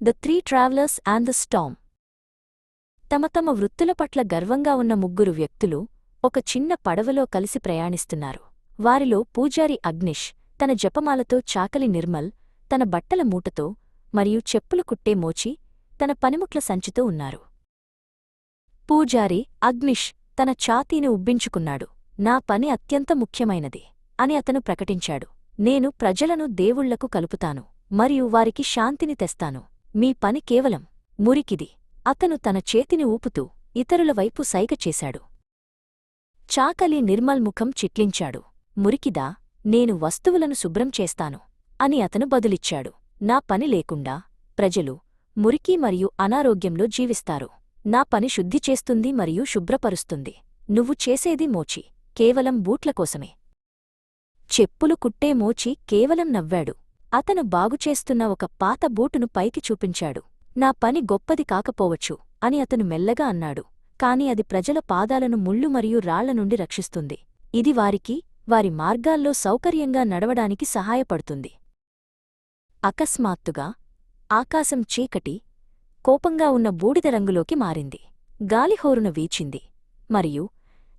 The three travellers and the Storm. తమ తమ వృత్తుల పట్ల గర్వంగా ఉన్న ముగ్గురు వ్యక్తులు ఒక చిన్న పడవలో కలిసి ప్రయాణిస్తున్నారు. వారిలో పూజారి అగ్నిష్ తన జపమాలతో, చాకలి నిర్మల్ తన బట్టల మూటతో మరియు చెప్పులు కుట్టే మోచి తన పనిముట్ల సంచితో ఉన్నారు. పూజారి అగ్నిష్ తన ఛాతీని ఉబ్బించుకున్నాడు. నా పని అత్యంత ముఖ్యమైనది అని అతను ప్రకటించాడు. నేను ప్రజలను దేవుళ్లకు కలుపుతాను మరియు వారికి శాంతిని తెస్తాను. మీ పని కేవలం మురికిది. అతను తన చేతిని ఊపుతూ ఇతరుల వైపు సైగ చేశాడు. చాకలి నిర్మల్ ముఖం చిట్లించాడు. మురికిదా? నేను వస్తువులను శుభ్రం చేస్తాను అని అతను బదులిచ్చాడు. నా పని లేకుండా ప్రజలు మురికి మరియు అనారోగ్యంలో జీవిస్తారు. నా పని శుద్ధి చేస్తుంది మరియు శుభ్రపరుస్తుంది. నువ్వు చేసేది మోచి కేవలం బూట్ల కోసమే. చెప్పులు కుట్టే మోచి కేవలం నవ్వాడు. అతను బాగుచేస్తున్న ఒక పాత బూటును పైకి చూపించాడు. నా పని గొప్పది కాకపోవచ్చు అని అతను మెల్లగా అన్నాడు, కాని అది ప్రజల పాదాలను ముళ్ళు మరియు రాళ్ల నుండి రక్షిస్తుంది. ఇది వారికి వారి మార్గాల్లో సౌకర్యంగా నడవడానికి సహాయపడుతుంది. అకస్మాత్తుగా ఆకాశం చీకటి, కోపంగా ఉన్న బూడిద రంగులోకి మారింది. గాలిహోరున వీచింది మరియు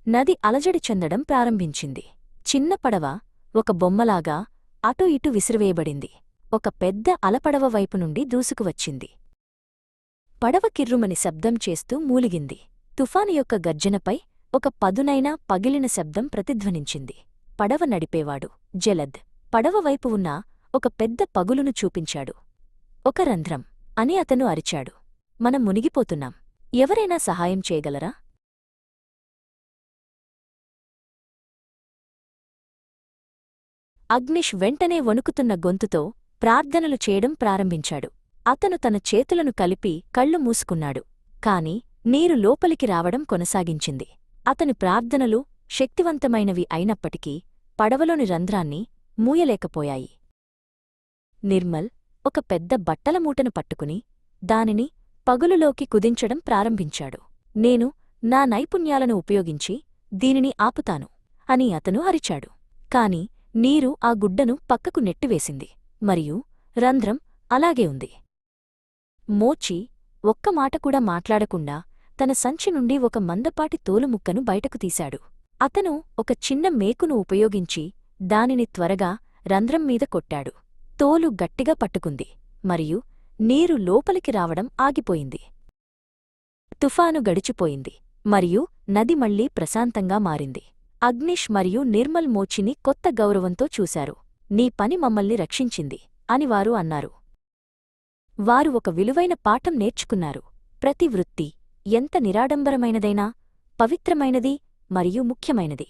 నది అలజడి చెందడం ప్రారంభించింది. చిన్న పడవ ఒక బొమ్మలాగా అటూ ఇటూ విసిరివేయబడింది. ఒక పెద్ద అలపడవ వైపు నుండి దూసుకువచ్చింది. పడవ కిర్రుమని శబ్దం చేస్తూ మూలిగింది. తుఫాను యొక్క గర్జనపై ఒక పదునైన పగిలిన శబ్దం ప్రతిధ్వనించింది. పడవ నడిపేవాడు జలద్ పడవ వైపు ఉన్న ఒక పెద్ద పగులును చూపించాడు. ఒక రంధ్రం అని అతను అరిచాడు. మనం మునిగిపోతున్నాం. ఎవరైనా సహాయం చేయగలరా? అగ్నిష్ వెంటనే వణుకుతున్న గొంతుతో ప్రార్థనలు చేయడం ప్రారంభించాడు. అతను తన చేతులను కలిపి కళ్ళు మూసుకున్నాడు. కాని నీరు లోపలికి రావడం కొనసాగించింది. అతని ప్రార్థనలు శక్తివంతమైనవి అయినప్పటికీ పడవలోని రంధ్రాన్ని మూయలేకపోయాయి. నిర్మల్ ఒక పెద్ద బట్టల మూటను పట్టుకుని దానిని పగులులోకి కుదించడం ప్రారంభించాడు. నేను నా నైపుణ్యాలను ఉపయోగించి దీనిని ఆపుతాను అని అతను అరిచాడు. కాని నీరు ఆ గుడ్డను పక్కకు నెట్టివేసింది మరియు రంధ్రం అలాగే ఉంది. మోచి ఒక్క మాట కూడా మాట్లాడకుండా తన సంచి నుండి ఒక మందపాటి తోలుముక్కను బయటకు తీశాడు. అతను ఒక చిన్న మేకును ఉపయోగించి దానిని త్వరగా రంధ్రం మీద కొట్టాడు. తోలు గట్టిగా పట్టుకుంది మరియు నీరు లోపలికి రావడం ఆగిపోయింది. తుఫాను గడిచిపోయింది మరియు నది మళ్లీ ప్రశాంతంగా మారింది. అగ్నిష్ మరియు నిర్మల్ మోచిని కొత్త గౌరవంతో చూశారు. నీ పని మమ్మల్ని రక్షించింది అని వారు అన్నారు. వారు ఒక విలువైన పాఠం నేర్చుకున్నారు. ప్రతి వృత్తి ఎంత నిరాడంబరమైనదైనా పవిత్రమైనది మరియు ముఖ్యమైనది.